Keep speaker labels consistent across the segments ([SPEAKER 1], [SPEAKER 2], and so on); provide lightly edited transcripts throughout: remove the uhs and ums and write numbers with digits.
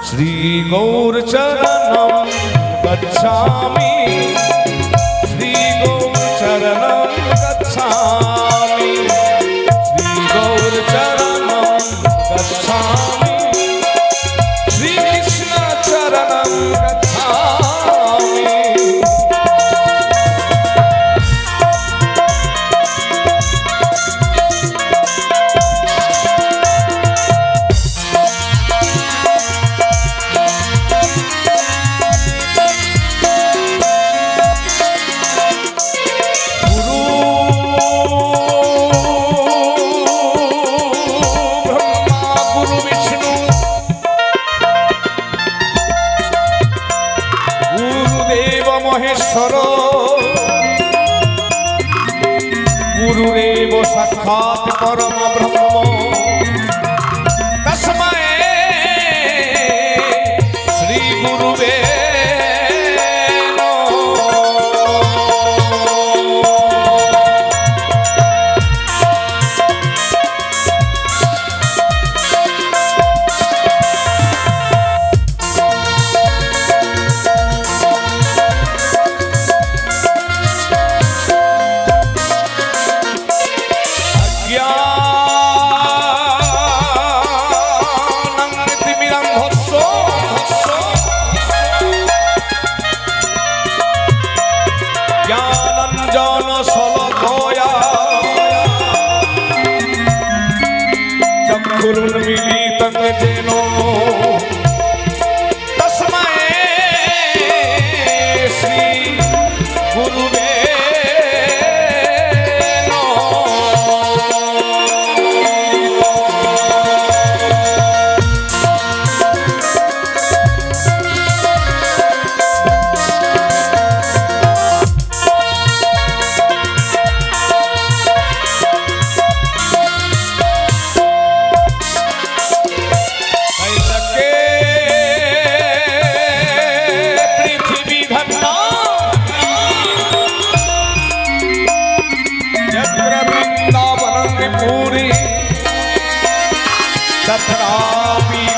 [SPEAKER 1] श्री गौर चरणं गच्छामि श्री गौर चरणं गच्छामि श्री गौर चरणं गच्छामि श्री कृष्ण चरणं गच्छामि। गुरुरेव साक्षात् परम ब्रह्म तस्मै श्री गुरुवे चक्षुरुन्मीलितं येन तस्मै श्री गुरुवे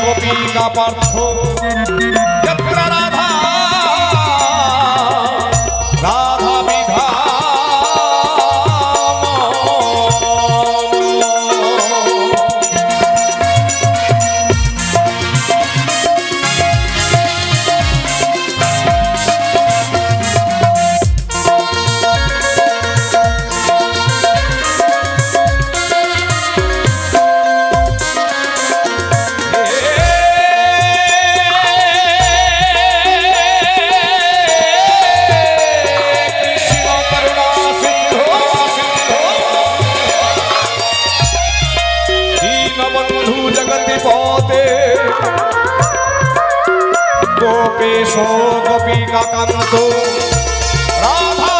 [SPEAKER 1] गोपिका पार्थो यत्र राधा राधा विधाम। गोपेशो गोपिका कांतो राधा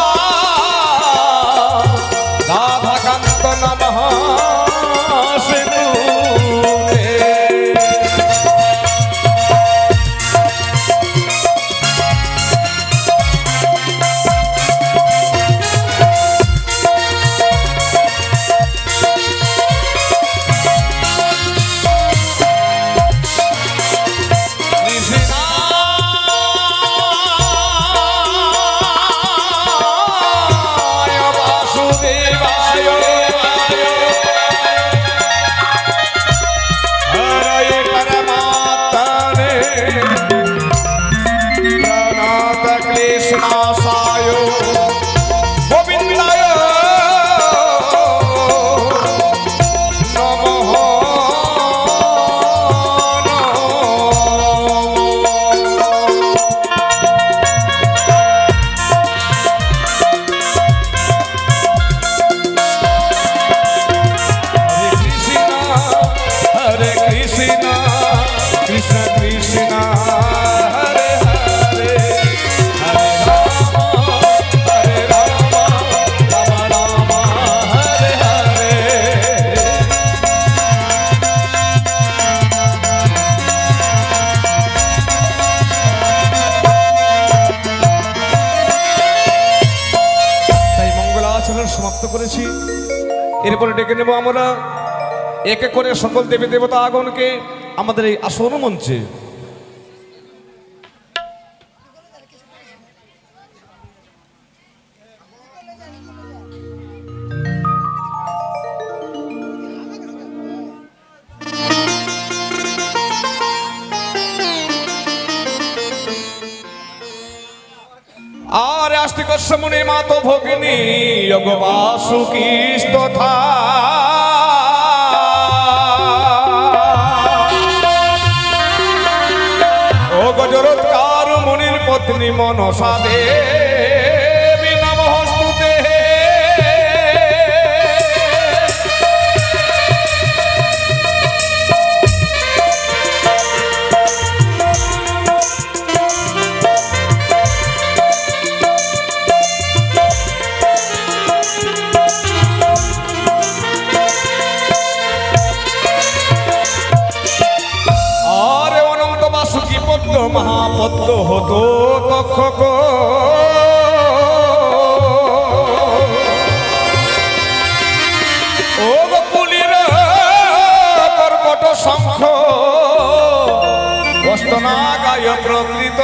[SPEAKER 1] राधा कांत नमः सिंधुते। সমাপ্ত করেছি। এরপরে ডেকে নেব আমরা এক এক করে সকল দেবী দেবতা আগণকে আমাদের এই আসন মঞ্চে। আস্তিক মুনি মাতো ভগিনী যোগবাসুকি তথা ও গজরৎকার মুনির পত্নী মনসা দেবী নমস্তুতে। মহাপদ্ম হতো তক্ষক ও গোকুলীর কর্কট শঙ্খ বস্তনা গায় প্রকৃত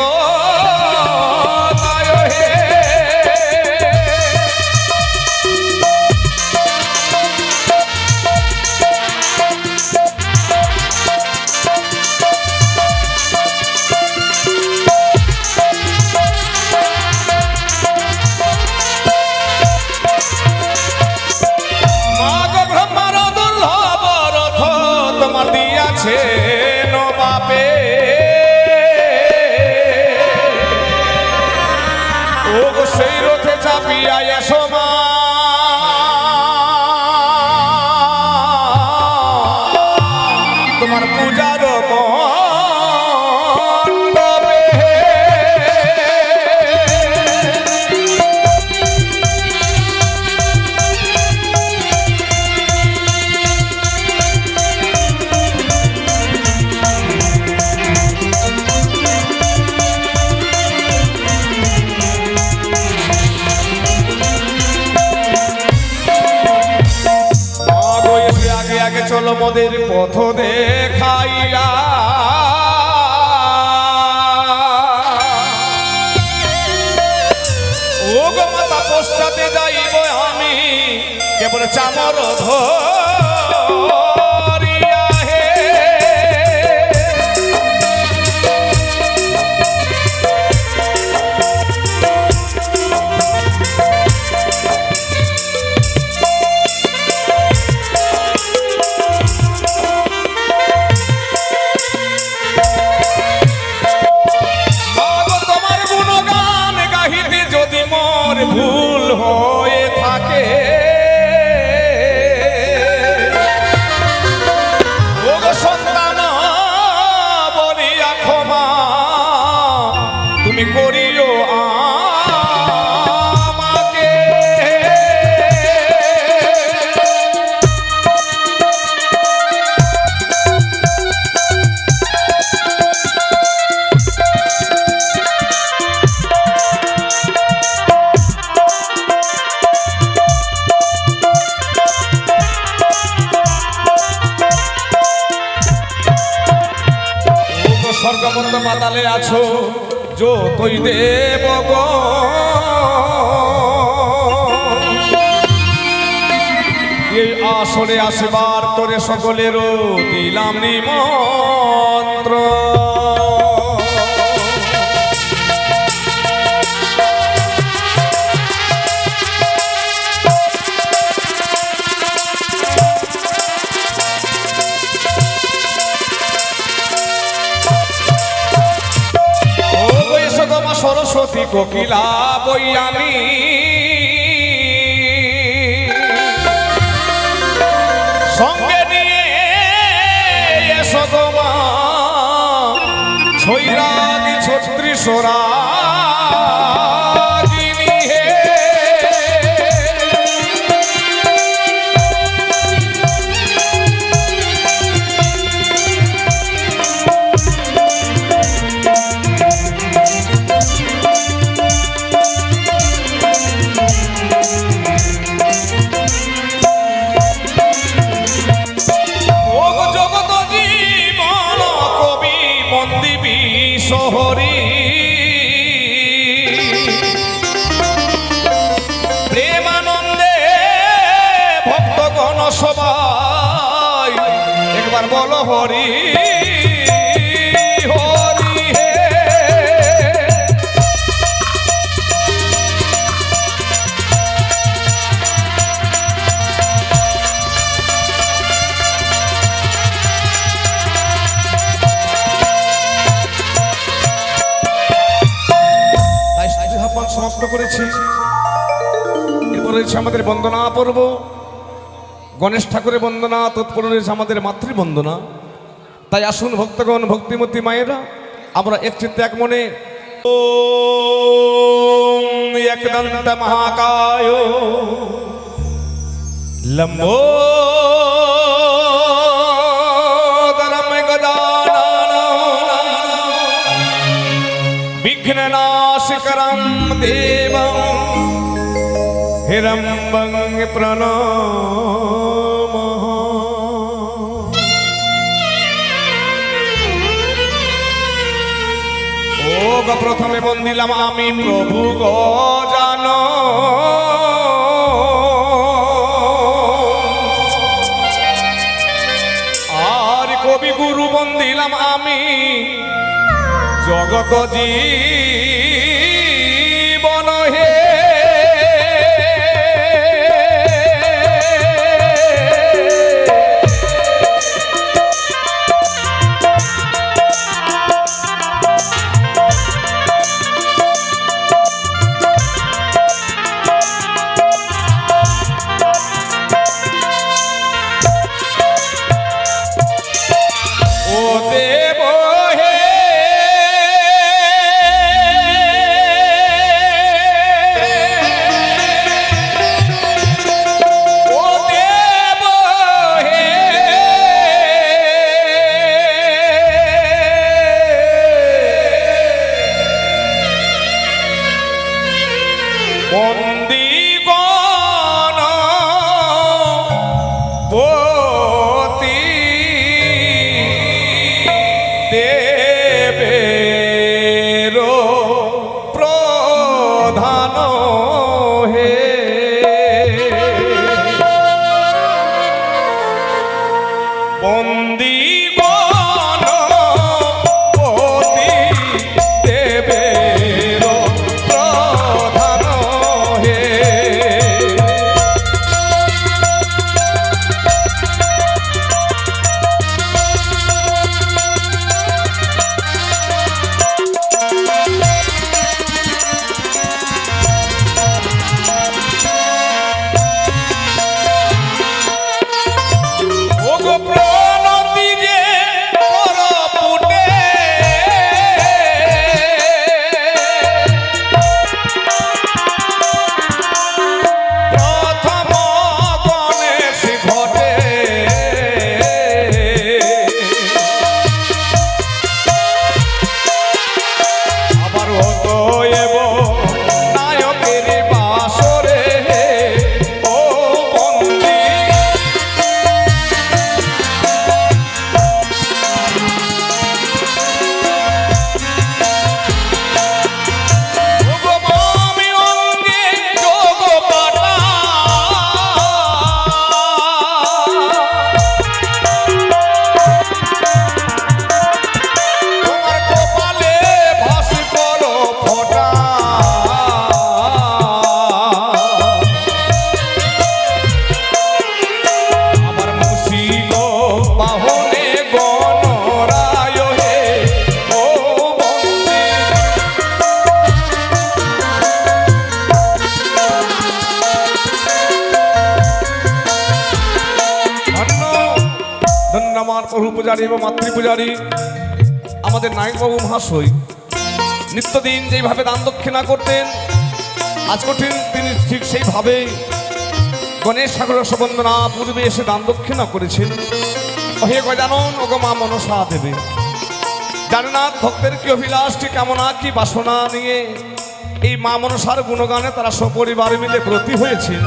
[SPEAKER 1] বাপে ও সেই রথে চাপিয়া সমা তোমার পূজার চলো মোদের পথ দেখাইয়া ও গো মাতা পশ্চাতে যাইব আমি কেবল চামর ধরিয়া হে ভুল হয়ে থাকে ও সন্তান বলিয়া ক্ষমা তুমি করিও আমাকে। স্বর্গমন্দ মাতালে আছো যতই দেব এই আসরে আসবার তোরে সকলেরও দিলাম নিমন্ত্র। সরস্বতী কোকিলা বৈয়ামী সঙ্গে নিয়ে এসো গো মা ছৈরাগী ছত্রিশরা শহরী প্রেমানন্দে ভক্তগণ সবাই একবার বলো হরি হরি হে। সমাপ্ত করেছি। এরপর রয়েছে আমাদের বন্দনা পর্ব। গণেশ ঠাকুরের বন্দনা, তৎপর রয়েছে আমাদের মাতৃবন্দনা। তাই আসুন ভক্তগণ, ভক্তিমতী মায়েরা, আমরা এক চিত্তে এক মনে ওম একদন্ত মহাকায় লম্বোদরম গজানন বিঘ্ননাশকরম দেবম হিরম্বং প্রণমামः। প্রথমে বন্দিলাম আমি প্রভু গজানন, আর কবি গুরু বন্দিলাম আমি জগত জীবন হে। প্রভু পূজারী এবং মাতৃপূজারী আমাদের নায়কবাবু মহাশয় নিত্যদিন যেইভাবে দান দক্ষিণা করতেন, আজকে তিনি ঠিক সেইভাবে গণেশ ঠাকুরের বন্দনা পূর্বে এসে দান দক্ষিণা করেছেন। হে গজানন, ওগো মা মনসা দেবে, জানেনাথ ভক্তের কি অভিলাষ, কি কামনা, কি বাসনা নিয়ে এই মা মনসার গুণগানে তারা সপরিবার মিলে ব্রতী হয়েছেন।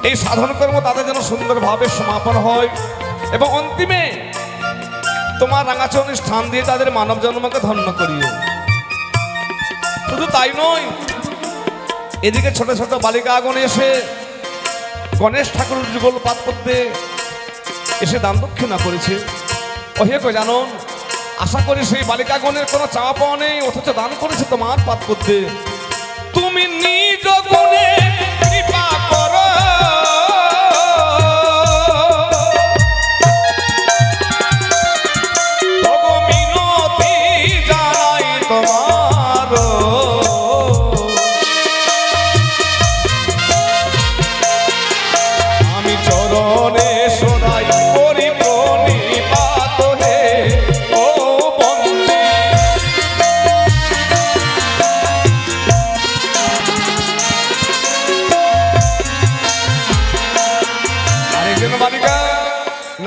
[SPEAKER 1] এই সাধন কর্ম তাদের যেন সুন্দরভাবে সমাপন হয় এবং অন্তিমে তোমার রাঙাচরণের স্থান দিয়ে তাদের মানব জন্মকে ধন্য করিও। শুধু তাই নয়, এদিকে ছোট ছোট বালিকাগণ এসে গণেশ ঠাকুরের যুগল পাত করতে এসে দান দক্ষিণা করেছে। ওহে গজানন, আশা করি সেই বালিকাগণের কোনো চাওয়া পাওয়া নেই, অথচ দান করেছে তোমার পাত করতে। তুমি নিজ গুণে কৃপা করো, মিনতি জানাই তোমার।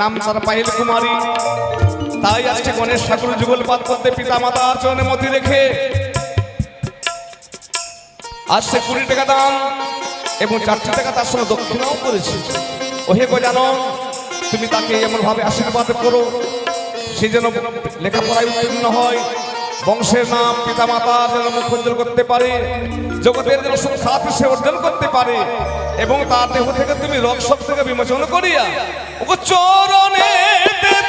[SPEAKER 1] নাম তার পায়েল কুমারী। তাই আজকে গণেশ ঠাকুর যুগল পাত করতে পিতা মাতার চরণে মতি রেখে আসছে 20 টাকা দান এবং 4 টাকা তার সঙ্গে দক্ষিণাও করেছে। ওহে গজানন, তুমি তাকে এমন ভাবে আশীর্বাদ করো সে যেন লেখাপড়ায় উত্তীর্ণ হয়, বংশের নাম পিতা মাতার যেন মুখ উজ্জ্বল করতে পারে, জগতের যেন সুখ্যাত সে অর্জন করতে পারে এবং তার দেহ থেকে তুমি রক্ষক থেকে বিমোচন করিয়া ওকে চরণে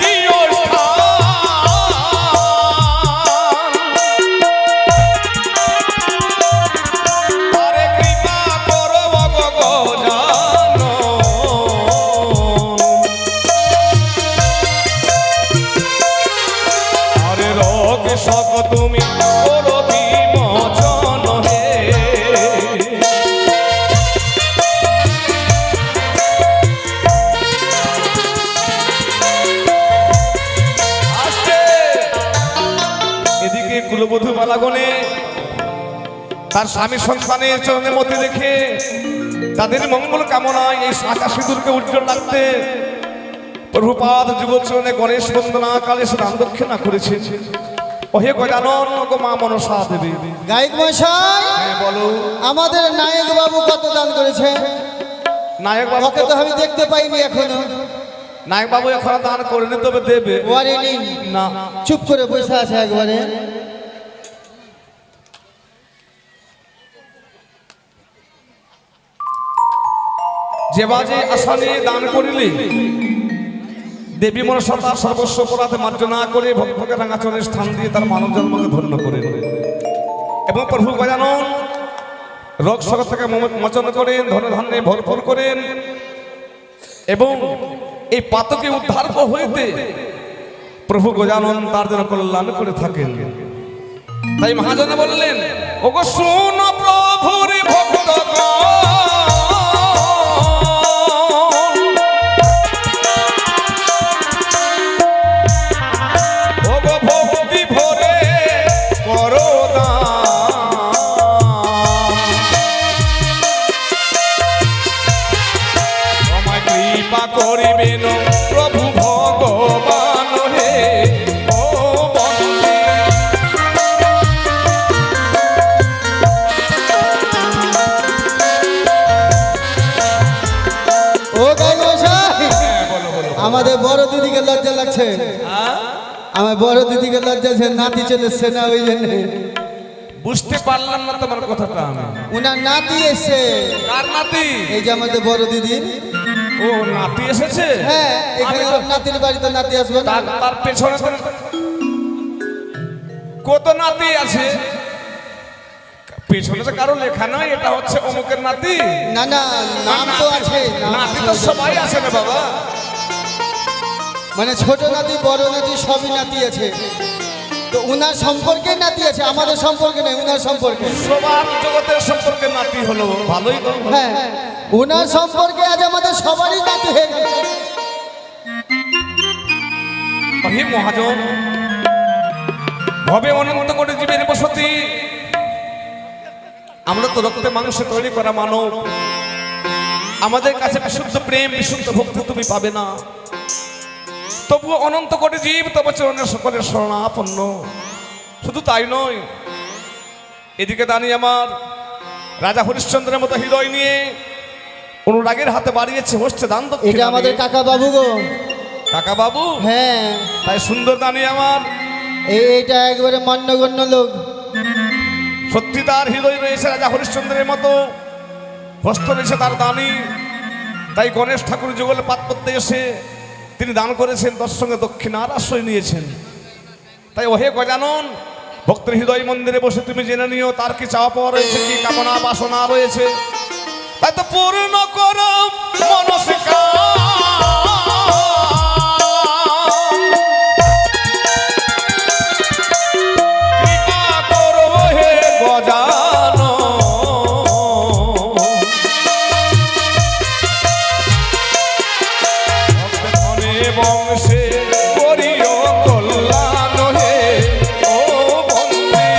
[SPEAKER 1] দিও স্থান। আরে কৃপা করো গজানন, আরে রক্ষক তুমি করো বিমোচন হে। এদিকে কুলবধূ বালাগণে তার স্বামী সন্তানের চরণে মতি রেখে তাদের মঙ্গল কামনায় এই শাখা সিঁদুরকে উজ্জ্বল রাখতে প্রভুপাদ যুগচরণে গণেশ বন্দনা কালে সে দান দক্ষিণা করেছে। ওহে গজানন গো মা মনসা দেবী।
[SPEAKER 2] গায়ক মশাই,
[SPEAKER 1] হ্যাঁ বলো।
[SPEAKER 2] আমাদের নায়ক বাবু কত দান করেছে?
[SPEAKER 1] নায়ক বাবু
[SPEAKER 2] ওকে তো আমি দেখতে পাইনি এখনো।
[SPEAKER 1] নায়ক বাবু এখন দান করেনি, তবে দেবে।
[SPEAKER 2] ওয়ারেনি
[SPEAKER 1] না,
[SPEAKER 2] চুপ করে বসে আছে একবারে।
[SPEAKER 1] যে বাজে আশা নিয়ে দান করিলে দেবী মনসা তার সর্বস্ব অপরাধ মার্জনা করে ভক্তকে রাঙাচরণের স্থান দিয়ে তার মানব জন্মকে ধন্য করেন এবং প্রভু গজানন রোগ সকল থেকে মোচন করেন, ধনধান্যে ভরপুর করেন এবং এই পাতকে উদ্ধার হইতে প্রভু গজানন তার জন্য কল্যাণ করে থাকেন। তাই মহাজনে বললেন, ওগো শুন প্রভুর ভক্তগণ, করিবেন প্রভু ভগবান হে ও বন্দে।
[SPEAKER 2] ও গায়ক মশাই, আমাদের বড় দিদিকে লজ্জা লাগছে। আমার বড় দিদিকে লজ্জা আছে, নাতি চলে এসছে না, ওই জন্য
[SPEAKER 1] বুঝতে পারলাম না তোমার কথাটা। আমি
[SPEAKER 2] উনার নাতি এসছে।
[SPEAKER 1] কার নাতি?
[SPEAKER 2] এই যে আমাদের বড় দিদি।
[SPEAKER 1] ও নাতি এসেছে?
[SPEAKER 2] হ্যাঁ, এখানে নাতির বাড়িতে নাতি আসবে না।
[SPEAKER 1] তার পেছনে কত নাতি আছে? পেছনে তো কারো লেখা নয় এটা হচ্ছে অমুকের নাতি।
[SPEAKER 2] না না, নাম তো আছে।
[SPEAKER 1] নাতি তো সবাই আছে না বাবা,
[SPEAKER 2] মানে ছোট নাতি বড় নাতি সবই নাতি আছে। তো উনার সম্পর্কে নাতি আছে, আমাদের সম্পর্কে নেই, উনার সম্পর্কে।
[SPEAKER 1] সবার জগতের সম্পর্কে নাতি হলো ভালোই।
[SPEAKER 2] হ্যাঁ, উনার সম্পর্কে আজ আমাদের সবারই নাতি হয়ে গেল।
[SPEAKER 1] হে মহাজন, ভবে অনন্ত কোটি জীবের বসতি, আমরা তো রক্তে মাংসে তৈরি করা মানব, আমাদের কাছে বিশুদ্ধ প্রেম বিশুদ্ধ ভক্তি তুমি পাবে না। তবুও অনন্ত কোটি জীব তবে চরণের সকলের শরণাপন্ন। শুধু তাই নয়, এদিকে দাঁড়িয়ে আমার রাজা হরিশ্চন্দ্রের মতো হৃদয় নিয়ে অনুরাগের হাতে বাড়িয়েছে হচ্ছে দান দক্ষিণা।
[SPEAKER 2] এটা আমাদের কাকা বাবু গো।
[SPEAKER 1] কাকা বাবু?
[SPEAKER 2] হ্যাঁ।
[SPEAKER 1] তাই সুন্দর দানি আমার,
[SPEAKER 2] এইটা একবারে মান্যগণ্য লোক।
[SPEAKER 1] সত্যি তার হৃদয় রয়েছে রাজা হরিশ্চন্দ্রের মতো, হস্ত রয়েছে তার দানি। তাই গণেশ ঠাকুর যুগল পাত করতে এসে তিনি দান করেছেন, তার সঙ্গে দক্ষিণার আশ্রয় নিয়েছেন। তাই ওহে গজানন, ভক্তের হৃদয় মন্দিরে বসে তুমি জেনে নিও তার কি চাওয়া পাওয়া রয়েছে, কি কামনা বাসনা রয়েছে, তাই তো পূর্ণ করো মনস্কার। কৃপা করো হে গজানন, ভক্তগণে বংশে করিও কল্যাণ হে ও বন্দে।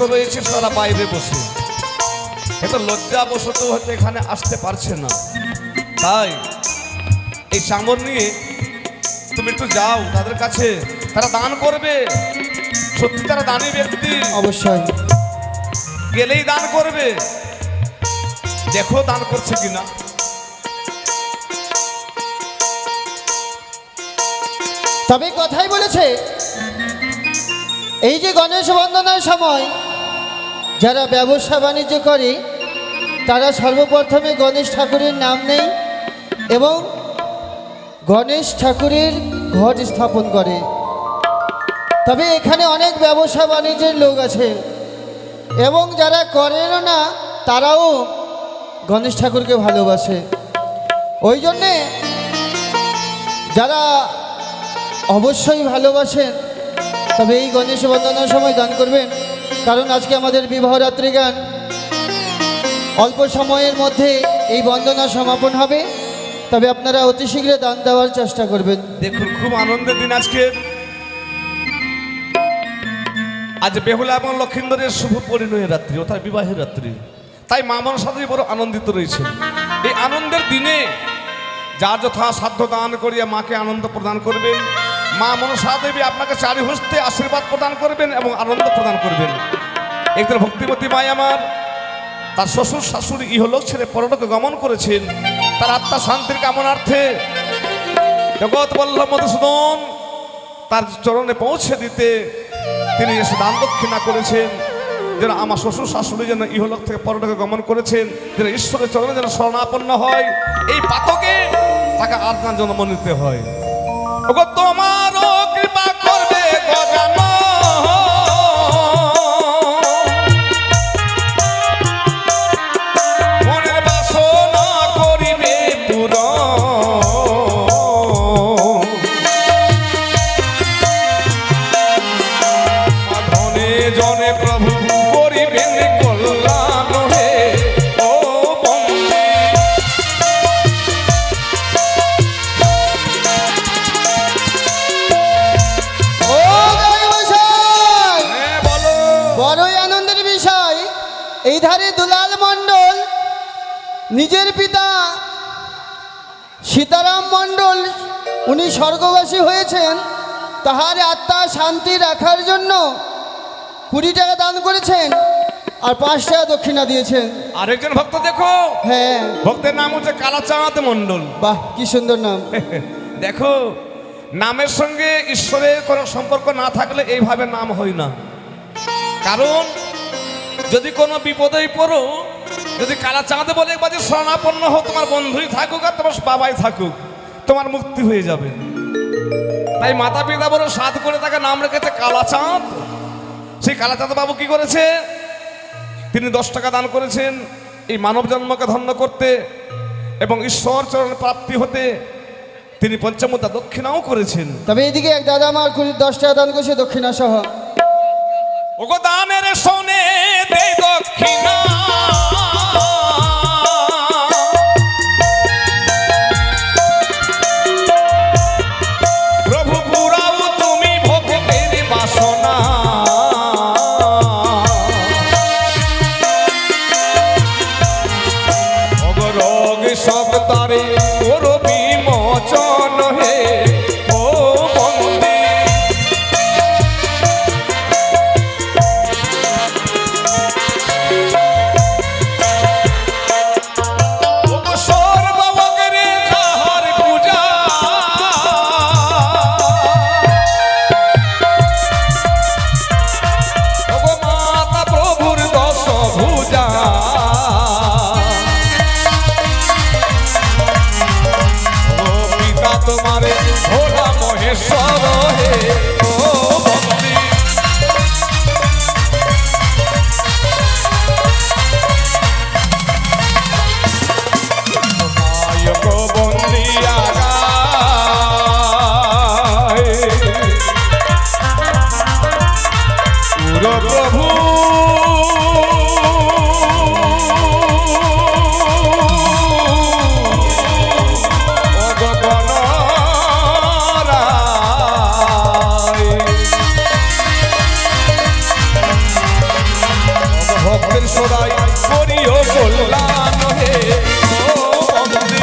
[SPEAKER 1] ভক্ত রয়েছে তারা বাইরে বসে, এত লজ্জাবশত হয়তো এখানে আসতে পারছে না। তাই এই চামর নিয়ে তুমি একটু যাও তাদের কাছে, তারা দান করবে। সত্যি তারা দানী ব্যক্তি,
[SPEAKER 2] অবশ্যই
[SPEAKER 1] গেলেই দান করবে। দেখো দান করছে কিনা।
[SPEAKER 2] তবে কথাই বলেছে, এই যে গণেশ বন্দনার সময় যারা ব্যবসা বাণিজ্য করে তারা সর্বপ্রথমে গণেশ ঠাকুরের নাম নেই এবং গণেশ ঠাকুরের ঘট স্থাপন করে। তবে এখানে অনেক ব্যবসা বাণিজ্যের লোক আছে এবং যারা করেনও না তারাও গণেশ ঠাকুরকে ভালোবাসে। ওই জন্যে যারা অবশ্যই ভালোবাসেন তবে এই গণেশ বন্দনার সময় দান করবেন, কারণ আজকে আমাদের বিবাহ রাত্রি গান অল্প সময়ের মধ্যে এই বন্দনা সমাপন হবে। তবে আপনারা অতি শীঘ্র দান দেওয়ার চেষ্টা করবেন।
[SPEAKER 1] দেখুন খুব আনন্দের দিন আজকে। আজ বেহুলা এবং লক্ষিন্দরের শুভ পরিণয়ের রাত্রি, অর্থাৎ বিবাহের রাত্রি। তাই মা মনসা দেবী বড় আনন্দিত রয়েছে। এই আনন্দের দিনে যার যথা সাধ্য দান করিয়া মাকে আনন্দ প্রদান করবেন। মা মনসা দেবী আপনাকে চারি হস্তে আশীর্বাদ প্রদান করবেন এবং আনন্দ প্রদান করবেন। একজন ভক্তিমতী মাই আমার তার শ্বশুর শাশুড়ি ইহলোক ছেড়ে পরলোকে গমন করেছেন, তার আত্মা শান্তির কামনার্থে জগৎ বল্লভ মধুসূদন তার চরণে পৌঁছে দিতে তিনি এসে দান দক্ষিণা করেছেন, যেন আমার শ্বশুর শাশুড়ি যেন ইহলোক থেকে পরলোকে গমন করেছেন, যেন ঈশ্বরের চরণে যেন শরণাপন্ন হয়। এই পাতকে তাকে আর জন্ম নিতে হয়। ওগো তোমারও কৃপা করবে গজানন, মনের বাসনা করিবে পূরণ, সাধনে জনে প্রভু করিবেন কল্যাণ হে ও বন্দে।
[SPEAKER 2] ও দৈবশাই,
[SPEAKER 1] হ্যাঁ বলো।
[SPEAKER 2] বড়ই আনন্দের বিষয়, এই ধারে দুলাল মণ্ডল নিজের পিতা সীতারাম মণ্ডল উনি স্বর্গবাসী হয়েছেন, তাহার আত্মা শান্তি রাখার জন্য 20 টাকা দান করেছেন আর 5 টাকা দক্ষিণা দিয়েছেন।
[SPEAKER 1] আরেকজন ভক্ত দেখো,
[SPEAKER 2] হ্যাঁ,
[SPEAKER 1] ভক্তের নাম হচ্ছে কালাচাঁদ মণ্ডল।
[SPEAKER 2] বাহ কি সুন্দর নাম।
[SPEAKER 1] দেখো নামের সঙ্গে ঈশ্বরের কোনো সম্পর্ক না থাকলে এইভাবে নাম হয় না। কারণ যদি কোনো বিপদেই পড়ো, যদি কালাচাঁদ বলে একবার যে শরণাপন্ন হোক, তোমার বন্ধুই থাকুক আর তোমার বাবাই থাকুক, তোমার মুক্তি হয়ে যাবে। তাই মাতা পিতা বড় সাধ করে তাকে নাম রেখেছে কালাচাঁদ। সেই কালাচাঁদ বাবু কি করেছে, তিনি 10 টাকা দান করেছেন এই মানব জন্মকে ধন্য করতে এবং ঈশ্বর চরণ প্রাপ্তি হতে। তিনি পঞ্চমুদ্রা দক্ষিণাও করেছেন।
[SPEAKER 2] তবে এইদিকে এক দাদা আমার 10 টাকা দান করেছে দক্ষিণা সহ।
[SPEAKER 1] ওগো দানের শোনে দেই দক্ষিণা, প্রভু পুরাও তুমি ভক্তের বাসনা, অগরগ সব তারে ওর বিমোচন হে ও বন্দে। ভক্তের সদাই করিও কল্যাণ হে ও বন্দে।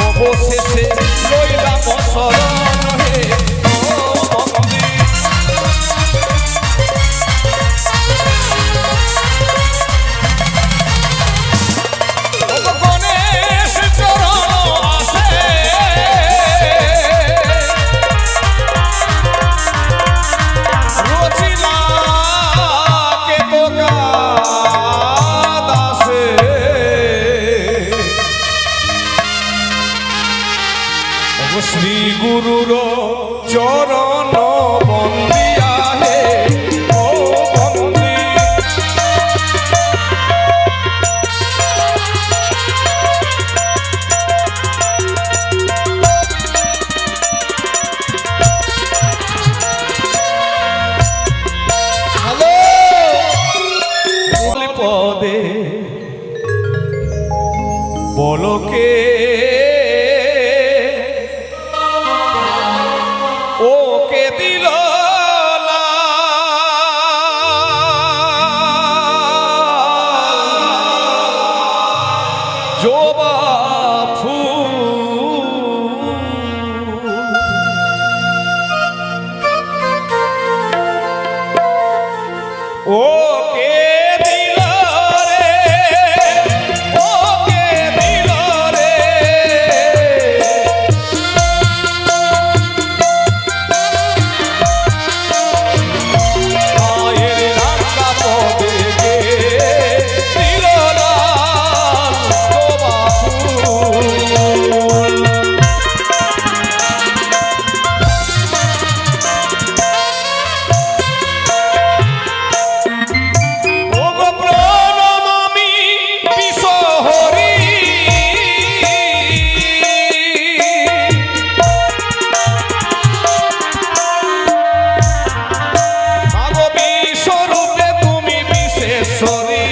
[SPEAKER 1] অবশেষে লইলাম শরণ হে ও বন্দে। ও গণেশ চরণ আসে রচিলা কে তোকা দাসে। শ্রী গুরুর চরণ বন্দিয়া হে ও বন্দে।
[SPEAKER 2] হ্যালো
[SPEAKER 1] পদে বলকে ওকে দিল জবা ফুল ওকে দিল রে ওকে দিল রে। মায়ের রান্না পদে গে দিল লাল জবা ফুল। ওগো প্রণমামি বিশ্বহরি মাগো বিশ্বরূপে তুমি বিশেশ্বরী।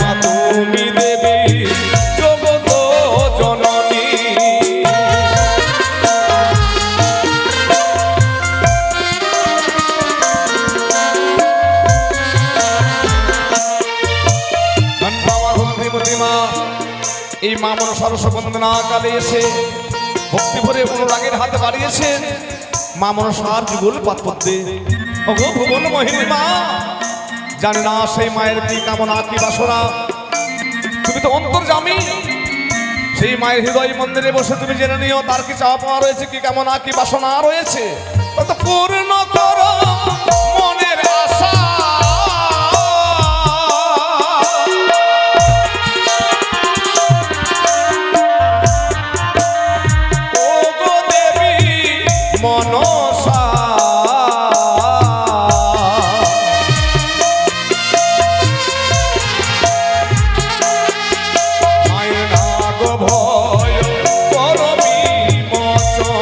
[SPEAKER 1] মা তুমি দেবী জগত জননী। এই মা মনসার বন্দনা কালে এসে ভক্তি ভরে অনুরাগের হাতে বাড়িয়েছেন মা মনসার যুগল পাত্পত্যে। ওগো ভুবন মোহিনী মা, জানি না সেই মায়ের কি কামনা কি বাসনা, তুমি তো অন্তর্যামী। সেই মায়ের হৃদয় মন্দিরে বসে তুমি জেনে নিও তার কি চাওয়া পাওয়া রয়েছে, কি কামনা কি বাসনা রয়েছে, তত পূর্ণ করো মনের আশা। ওগো দেবী মনসা, মায়ের নাগ ভয় কর বিমোচন।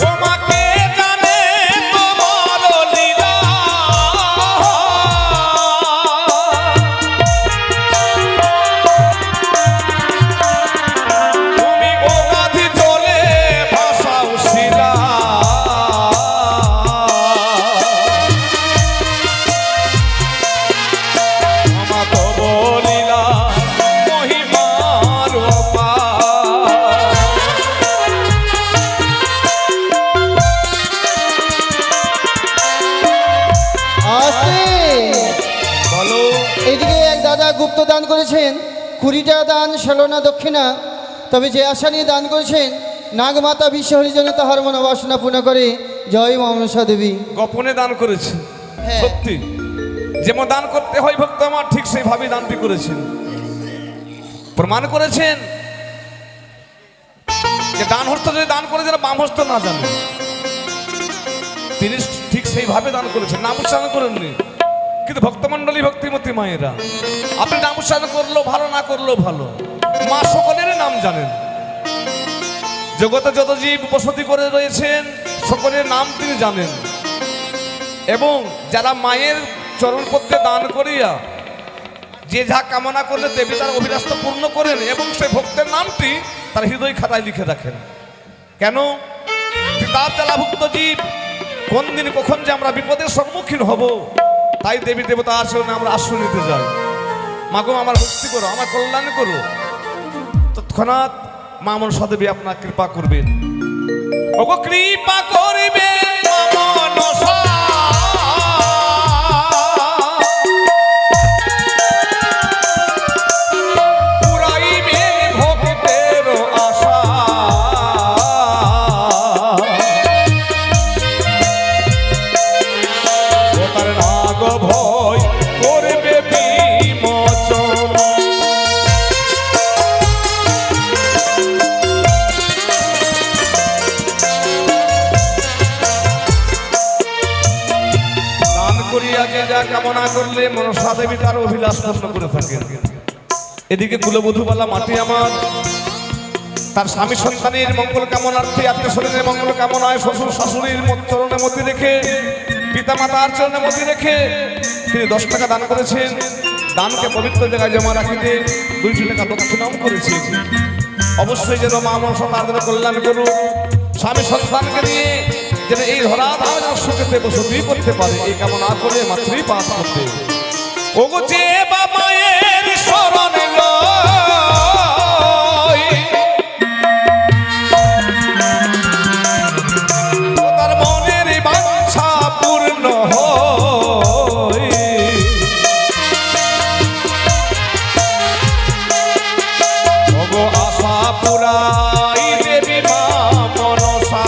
[SPEAKER 1] ও মা কে জানে তোমার লীলা, তুমি অগাধি জলে ভাসাও শিলা। আমা তব লীলা মহিমার অপার।
[SPEAKER 2] আসতে
[SPEAKER 1] বলো
[SPEAKER 2] এইদিকে এক দাদা গুপ্ত দান করেছেন 20 টাকা দান, 16 না দক্ষিণা। তবে যে আশা নিয়ে দান করেছেন নাগমাতা বিশ্বহরি যেন তাহার মনোবাসনা পূর্ণ করে। জয় মা মনসা দেবী।
[SPEAKER 1] গোপনে দান করেছে,
[SPEAKER 2] হ্যাঁ।
[SPEAKER 1] সত্যি যেমন দান করতে হয় ভক্ত আমার ঠিক সেইভাবে দানটি করেছেন, প্রমাণ করেছেন। যে ডান হস্ত যদি দান করে যেন বাম হস্ত না জানে, তিনি ঠিক সেইভাবে দান করেছেন, নাম উচ্চারণ করেননি। কিন্তু ভক্তমণ্ডলী, ভক্তিমতী মায়েরা, আপনি নাম উচ্চারণ করলেও ভালো, না করলেও ভালো, মা সকলেরই নাম জানেন। জগতে যত জীব বসতি করে রয়েছেন সকলের নাম তিনি জানেন। এবং যারা মায়ের চরণ পদ্মে দান করিয়া যে যা কামনা করলে দেবী তার অভিলাষ পূর্ণ করেন, এবং সেই ভক্তের নামটি তার হৃদয় খাতায় লিখে রাখেন। কেন? তার জ্বালাভুক্ত জীব কোন দিন কখন যে আমরা বিপদের সম্মুখীন হব, তাই দেবী দেবতা আচরণে আমরা আশ্রয় নিতে যাই। মাগো আমার ভক্তি করো, আমার কল্যাণ করো, তৎক্ষণাৎ মা মনসা দেবী আপনার কৃপা করবেন। ওগো কৃপা করিবেন মা মনসা, পুরাইবেন ভক্তের আশা। ও তার রাগ ভয় করবে বিমোচন। যে যা কামনা করলে মনসা দেবী তার অভিলাষ পূর্ণ করে থাকেন। এদিকে কুলবধূবালা মাটি আমার তার স্বামী সন্তানের মঙ্গল কামনার্থে, আত্মীয় স্বজনের মঙ্গল কামনায়, শ্বশুর শাশুড়ির চরণে মতি রেখে, পিতা মাতার চরণে মতি রেখে তিনি 10 টাকা দান করেছেন। দানকে পবিত্র জায়গায় জমা রাখিতে 200 টাকা দক্ষিণাও করেছেন। অবশ্যই যেন মা মনসা তার জন্য কল্যাণ করুন, স্বামী সন্তানকে নিয়ে যেন এই ধরাধার সুখেতে বসতি করতে পারে, এই কামনা করে মাতৃ পাঠ করতে। ওগো যে বাবায়ের শরণ লয়, ও তার মনের বাঞ্ছা পূর্ণ হয়। ওগো আশা পুরাই দেবী মা মনসা।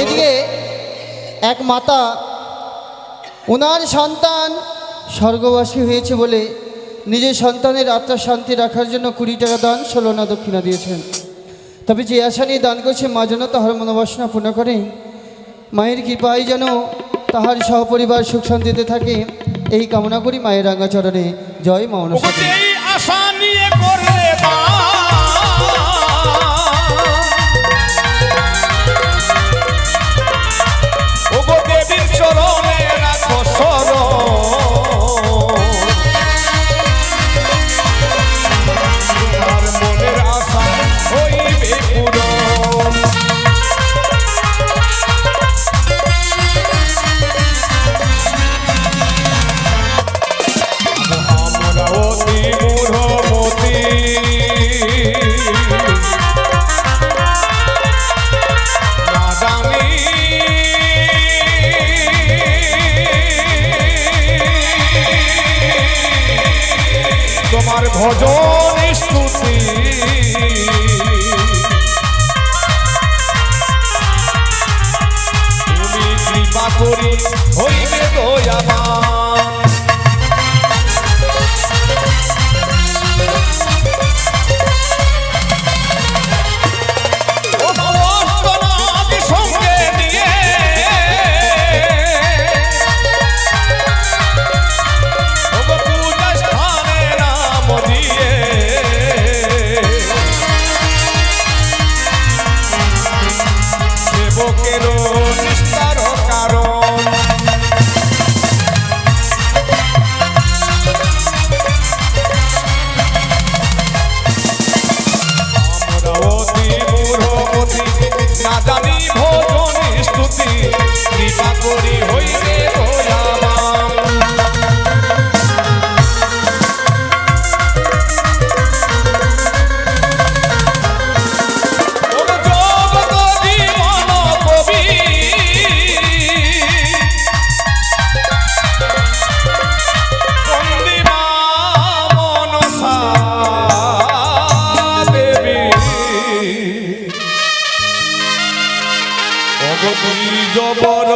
[SPEAKER 2] এদিকে এক মাতা ওনার সন্তান স্বর্গবাসী হয়েছে বলে নিজের সন্তানের আত্মার শান্তি রাখার জন্য 20 টাকা দান, 16 আনা দক্ষিণা দিয়েছেন। তবে যে আশা নিয়ে দান করছে মা যেন তাহার মনোবাসনা পূর্ণ করে, মায়ের কৃপায় যেন তাহার সহপরিবার সুখ শান্তিতে থাকে, এই কামনা করি মায়ের রাঙা চরণে। জয় মা মনসা।
[SPEAKER 1] আশা নিয়ে করলে ওগো দেবীর চরণে রাখো তোমার মনের আশা হইবে পূরণ। আমরা অতি মূঢ়মতি না জানি তোমার ভজন স্তুতি, তুমি কৃপা করি হইবে দয়াবান। সঙ্গে নিয়ে পূজা স্থানে নাম দিয়ে সেবকেরও নিস্তার কারণ। জবর